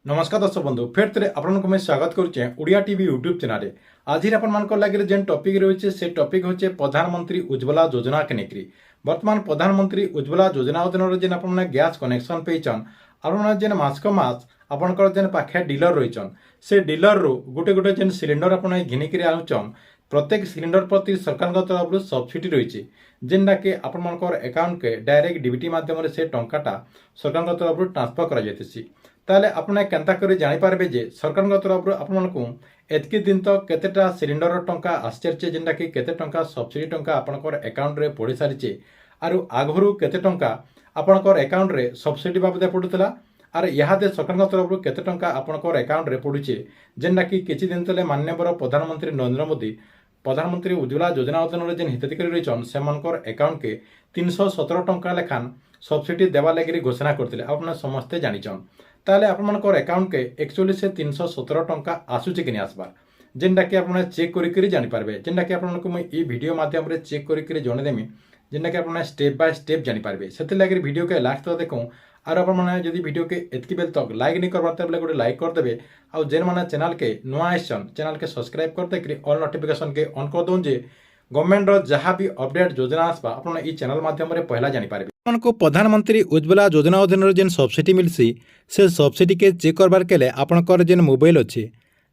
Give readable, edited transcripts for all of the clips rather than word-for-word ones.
नमस्कार दर्शक बंधु फेर थे आपको मैं स्वागत करुचे ओडिया टीवी यूट्यूब चैनल। आज आप लगे जेन टॉपिक रही से टॉपिक होचे प्रधानमंत्री उज्ज्वला योजना के लेकर। वर्तमान प्रधानमंत्री उज्ज्वला योजना अधीन जेन आपने गैस कनेक्शन पेचन आपने जेन मास को मास आपंकर जेन पाखे डीलर रहीचन से डीलर रू गोटे गोटे जेन सिलिंडर आपने घिनिक आनुचन प्रत्येक सिलिंडर प्रति सरकार तरफ सब्सिडी रही जेनटा कि आपर अकाउंट के डायरेक्ट डीबीटी मध्यम से टंकाटा सरकार तरफ ट्रांसफर कर ताले आपने केनता करी जानी पारबे जे सरकार तरफ आपको एतकी दिन तो केतेटा सिलिंडर टंका आसचे जेनटा कि केते टंका सब्सिडी टंका आपनकर अकाउंट रे पड़ी सारिचे आरु आगरू केते टंका आपनकर अकाउंट रे सब्सिडी बाबदे पड़ुतला आर इहादे सरकार तरफ केते टंका आपनकर अकाउंट रे पड़ुचे जेनटा कि किछि दिन तले माननीय प्रधानमंत्री नरेंद्र मोदी प्रधानमंत्री उज्ज्वला योजना अधीन जेन हिताधिकारी रहीचन सेमानकर अकाउंट के 317 टंका लेखान सब्सिडी देवा लगी घोषणा करते आपने समस्ते जानिछन। ताले आपनकर अकाउंट के एक्चुअली से 317 टंका आसुचे कि नहीं आसबार जेनटा कि आपने चेक करी जानी पारबे जेनटा कि आपको मुझे ई वीडियो माध्यम रे चेक करी जनदेमी जेनटा कि आपने स्टेप बाय स्टेप जानी पारबे से लगे वीडियो के लास्ट तक देखूँ और आपने जदि वीडियो के एतकी बेल तक लाइक नहीं करवाते बोले गोटे लाइक करदे आउ जेन मैंने चैनल के नुआ आसन चैनल के सब्सक्राइब करदे ऑल नोटिफिकेशन के ऑन कर दौन जे गवर्नमेंट जहाँ भी अपडेट योजना आसपा आपने ई चैनल माध्यम पहला जानी पारबे। को प्रधानमंत्री उज्ज्वला योजना अधीन जेन सब्सिडी मिलसी से सब्सिडी के चेक करबार के आपनकर जेन मोबाइल अच्छे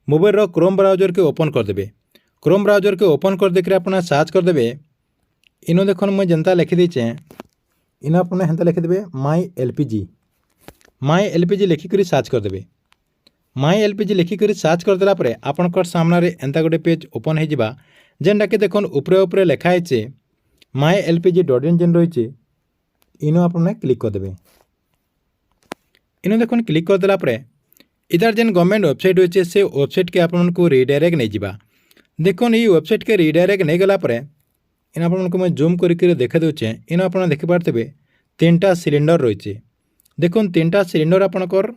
मोबाइल क्रोम ब्राउजर के ओपन करदे क्रोम ब्राउजर के ओपन कर देकर अपना सर्च करदे इनो देखो मुझे जनता लिखी दीचे इनो अपने हेन्ता लिखिदेवे माई एलपीजी लिखिक सर्च करदे माई एलपीजी लिखिक सर्च करदेला आपनकर सामने एंता गोटे पेज ओपन हो जेनटा कि देखो उपरे उपरे लिखाई माई एलपीजी .in जेन रही इनो आपने क्लिक करदे इनो देखो क्लिक करदेला इधर जेन गवर्नमेंट वेबसाइट होचे से वेबसाइट के आपको रिडायरेक्ट नहीं जावा देखो ये वेबसाइट के रिडायरेक्ट नहीं गला इन आपको मैं जूम करके देखा दूचे इन आप देखिपारे 3टा सिलिंडर रही देखो 3टा सिलिंडर आपणकर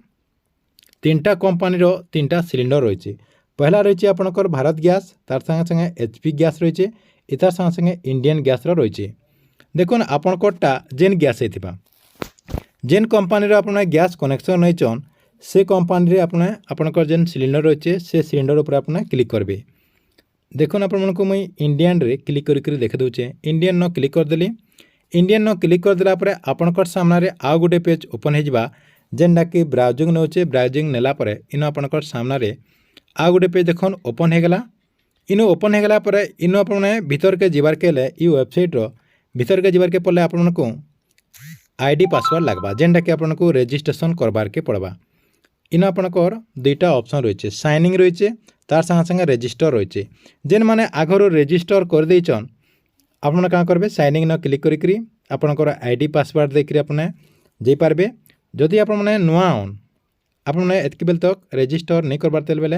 3टा कंपानी 3टा सिलिंडर रही पहला रही आपणकर भारत गैस तार संगे संगे एचपी गैस रही इतार संगे संगे इंडियन गैस रही देखो आपणकरटा जेन गैस होता जेन कंपानी अपना गैस कनेक्शन नहीं से कंपानी अपना आपणकर जेन सिलिंडर रही से सिलिंडर उपर अपना क्लिक करेंगे देखो आपको मुई इंडियन रे क्लिक करके देखा दूचे इंडियन न क्लिक करदेली इंडियन न क्लिक करदेला आपणकर सामने आउ गोटे पेज ओपन हो जेनटा कि ब्राउजिंग नौचे ब्राउजिंग नेला इन आपणकर सामने आउ गोटे पेज देखो ओपन हो गला इन ओपन हो गला इन अपने भीतर के जीवार के ये वेबसाइट भीतर के जीवार के पड़े आपको आईडी पासवर्ड लगवा जेनटा कि आपको रेजिस्ट्रेशन करबार के पड़वा इन आपणकर 2टा ऑप्शन रही साइनिंग रही तार संगे संगे रेजिस्टर रही जेन माने आगर रेजिस्टर कर देचन आपन क्या करेंगे साइनिंग न क्लिक करी आपनकर आईडी पासवर्ड देकर आपने जापारे जदि आप नुआ आपने एतकी बेल तक रेजिस्टर नहीं करबार बेले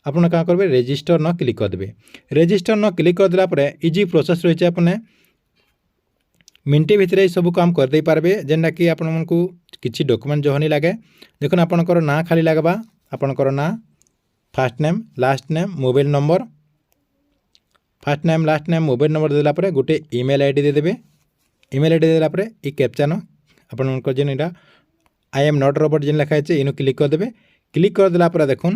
आपन क्या करेंगे रेजिस्टर न क्लिक करदे रेजिस्टर न क्लिक करदेला इजी प्रोसेस रही आपने मिनटे भितर सब काम कर दे पारबे जेनटा कि आपको किसी डॉक्यूमेंट जो नहीं लगे देखो आपनकर ना खाली लगवा आपनकर ना fast name last name mobile number fast name last name mobile number देला गोटे ईमेल आईडी देदेवे ईमेल आईडी देला ये कैप्चा न आपनकर जेन इटा आई एम नॉट रोबोट जेन लिखाई है इनो क्लिक करदे क्लिक करदेला देखो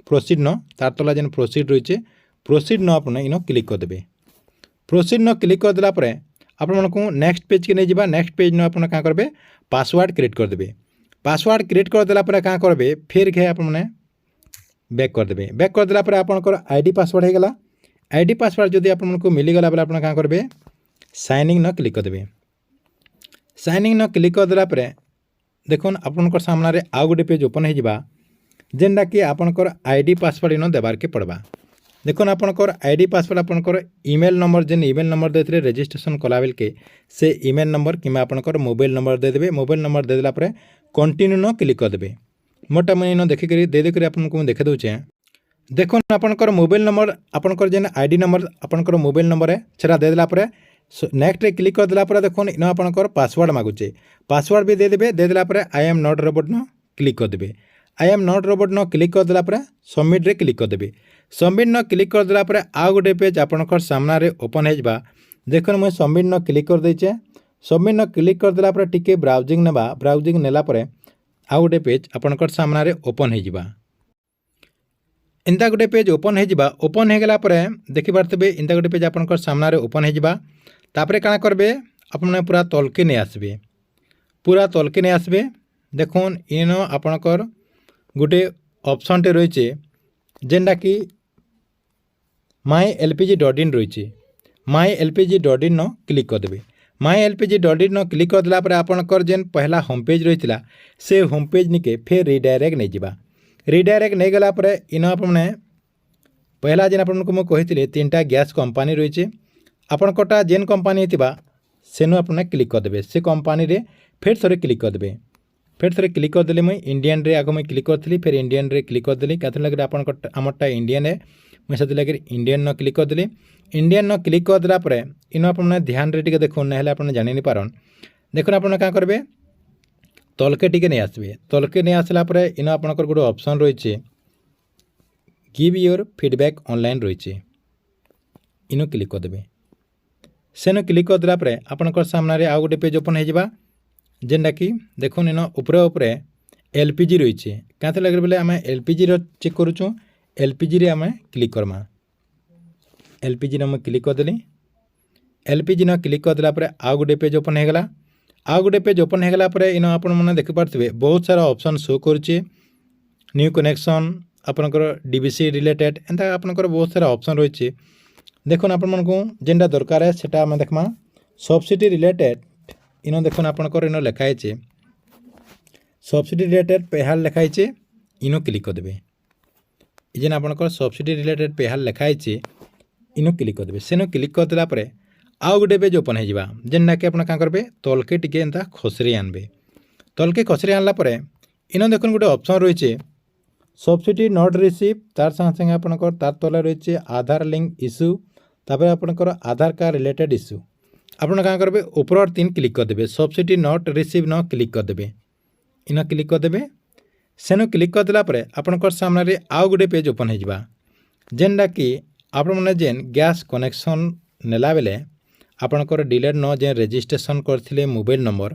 प्रोसीड न तार तला जेन प्रोसीड रही है प्रोसीड न आपने इनो क्लिक करदे प्रोसीड न क्लिक करदेला आपको नेक्स्ट पेज के नहीं जावा नेक्स्ट पेज न आप क्या करेंगे पासवर्ड क्रिएट करदे पासवर्ड क्रिएट करदेला क्या करेंगे फिर के आपने बैक करदे बैक करदेला आपंकर आईडी पासवर्ड हो गला आईडी पासवर्ड जदि आपको मिलीगला बेले आप क्या करेंगे साइनिंग न क्लिक करदे साइनिंग न क्लिक करदेला देखो आपंकर सामने आउ गोटे पेज ओपन हो जेनटा कि आपंकर आईडी पासवर्ड इन देवार के पड़वा देखो आपंकर आईडी पासवर्ड आपंकर ईमेल नंबर जेन ईमेल नंबर देते रेजिस्ट्रेशन कला बेल के से ईमेल नंबर कि आपंकर मोबाइल नंबर देदेवे मोबाइल नंबर देदेला कंटिन्यू न क्लिक करदे मोटा मुझे इन देखिक देदेक आपको देखा दूचे देखो आपंकर मोबाइल नंबर आपंकर जेन आईडी नंबर आपंकर मोबाइल नंबर है सेटा देदेला नेक्स्ट रे क्लिक करदेला देखो इन आपंकर पासवर्ड मागुचे पासवर्ड भी देदेला आई एम नॉट रोबोट न क्लिक करदे आई एम नॉट रोबोट न क्लिक करदेला सबमिट रे क्लिक करदे सबमिट न क्लिक करदेला आउ गोटे पेज आपंकर सामने ओपन हो देखो मुझे सबमिट न क्लिक कर देचे सबमिट न क्लिक करदेला टिके ब्राउजिंग नेबा ब्राउजिंग नेला आउ गोटे पेज आपणकर सामने ओपन हो जावा इंता गोटे पेज ओपन हो ओपन हो गला देखि पारे इंता गोटे पेज आपणकर सामने ओपन हो जावा तापर काଣା करबे आपने पूरा तलके नहीं आसबे पूरा तलके नहीं आसबे देखुन इन आपणकर गोटे ऑप्शन टे रही जेनटा कि mylpg.in रही mylpg.in न क्लिक करदे mylpg.in न क्लिक करदेला आपणकर जेन पहला होम पेज रही से होम पेज निके फिर रिडायरेक्ट नहीं जावा रिडायरेक्ट नहीं गला इन आपने पहला जेन आपको मुझे 3टा गैस कंपनी रही आपणकटा जेन कंपनी होता सेनु आपने क्लिक करदे से कंपनी रे फिर थोड़े क्लिक करदे फिर थोड़े क्लिक करदेली मुई इंडियन रे आगे मुई क्लिक करी फिर इंडियन रे क्लिक करदेली क्या लगे आपटा इंडियन है मुझे से लगे इंडियन न क्लिक करदेली इंडियन न क्लिक करदेला इन आपने ध्यान रे टिके देखुन ना आप जानी नहीं पारन देखुन आप क्या करेंगे तलके टिके नहीं आसबे तलके नहीं आसला इन आपणकर गोटे ऑप्शन रही गिव योर फीडबैक ऑनलाइन रही इन क्लिक करदे सेन क्लिक करदेला आपणकर सामने आउ गोटे पेज ओपन हो जेनटा कि देखुन इन उपरे उपरे एलपीजी रही क्या लगे बोले आम एलपीजी चेक करुचु एलपीजी रे आम क्लिक करमा एलपीजी में क्लिक करदेली एलपीजी न क्लिक करदेला आउ गोटे पेज ओपन हो गला आउ गोटे पेज ओपन हो गला इन आपण मैंने देखिपे बहुत सारा ऑप्शन शो करुचे न्यू कनेक्शन आपणकर डीबीसी रिलेटेड एंता आपणकर बहुत सारा ऑप्शन रही देखुन आपको जेनटा दरकार है सेटा आम देखमा सब्सिडी रिलेटेड इन देखुन आपणकर इन लिखाई सब्सिडी रिलेटेड पेहाल लिखाई इन क्लिक करदे जेन आपणकर सब्सिडी रिलेटेड पेहाल लिखाई इन क्लिक करदे सेन क्लिक करदेला आउ गोटे पेज ओपन हो जेनटा कि आप करेंगे तलके टिके एंता खसरे आनबे तलके खसरे आनला इन देखुन गोटे ऑप्शन रही सब्सिडी नॉट रिसीव तार संगे संगे आपणकर तार तले रही आधार लिंक इश्यू तापर आपणकर आधार कार्ड रिलेटेड इश्यू आपन क्या करेंगे ऊपर 3 क्लिक करदे सब्सिडी नॉट रिसीव न क्लिक करदे इन क्लिक करदे सेन क्लिक करदेला आपणकर सामने आउ गोटे पेज ओपन हो जेनटा कि आपने जेन गैस कनेक्शन नेला बेले आपणकर डिलेट न जेन रजिस्ट्रेशन करथिले मोबाइल नंबर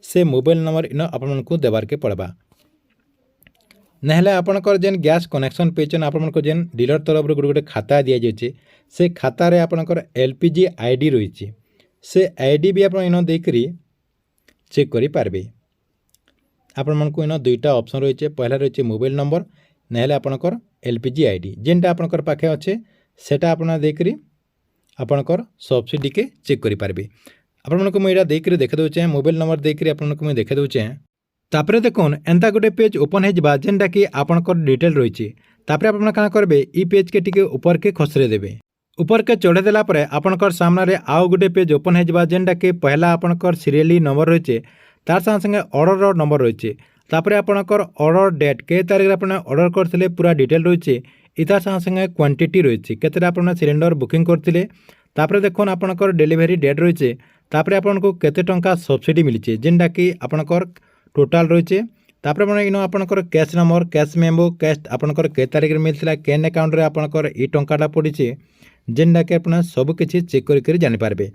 से मोबाइल नंबर इन आपको देवार के पड़वा नहले आपणकर जेन गैस कनेक्शन पेचन आपको जेन डीलर तरफ गोटे गोटे खाता दि जाए से खातार आपणकर एलपीजी आईडी रही से आईडी भी आप इन देकरी चेक करि पारबे आपण मानकु इन 2टा ऑप्शन रही पहला रही मोबाइल नंबर नहले आपणकर एलपीजी आईडी जेनटा आपणकर पाखे अच्छे सेटा आपना देकरी आपणकर सब्सिडी के चेक करि पारबे आपण मानकु मुझे देकरी देखे दउचे मोबाइल नंबर देकरी आपनकु मुझे देखे दउचे तापरे देखुन एंता गोटे पेज ओपन हो जेनटा कि आपणकर डिटेल रही तापरे आपण क्या करेंगे ई पेज के टिके ऊपर के खसरे देबे ऊपर के चढ़े देला आपणकर सामने आउ गोटे पेज ओपन हो जेनटा कि पहला आपणकर सीरियली नंबर रही तार संगे संगे ऑर्डर नंबर रही तापर आपणकर ऑर्डर डेट के तारीख आपने ऑर्डर करथिले पूरा डिटेल रही इतार संगे संगे क्वांटिटी रही केतेटा आपन सिलिंडर बुकिंग करथिले तापर देखुन आपणकर डिलीवरी डेट रही तापर आपनको केते टंका सब्सिडी मिली जेनटा कि आपणकर टोटाल रही तापर मैंने इन आपणकर cash number cash memo cash आपणकर के तारीख मिलता केन अकाउंट रे आपणकर ई टंकाटा पड़ी जेनटा कि आप सबकि चेक कर जानीपारे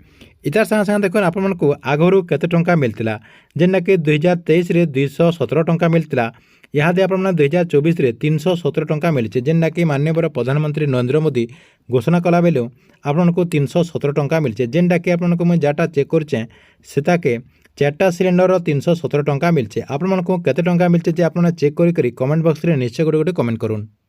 इतार संगे संगे देखो आपको आगु केते टंका मिलता जेनटा कि 2023 रे 217 टंका मिलता इहादे आप 2024 रे 317 टंका मिली जेनटा कि माननीय प्रधानमंत्री नरेंद्र मोदी घोषणा कला बेलू आपको 317 टंका मिली जेनटा कि आपको मुझे जाटा चेक करें सेटाके 4टा सिलिंडर 317 टंका मिली आपको केते टंका मिली आप चेक करी कमेंट बॉक्स रे निश्चय गोटे कमेंट करूँ।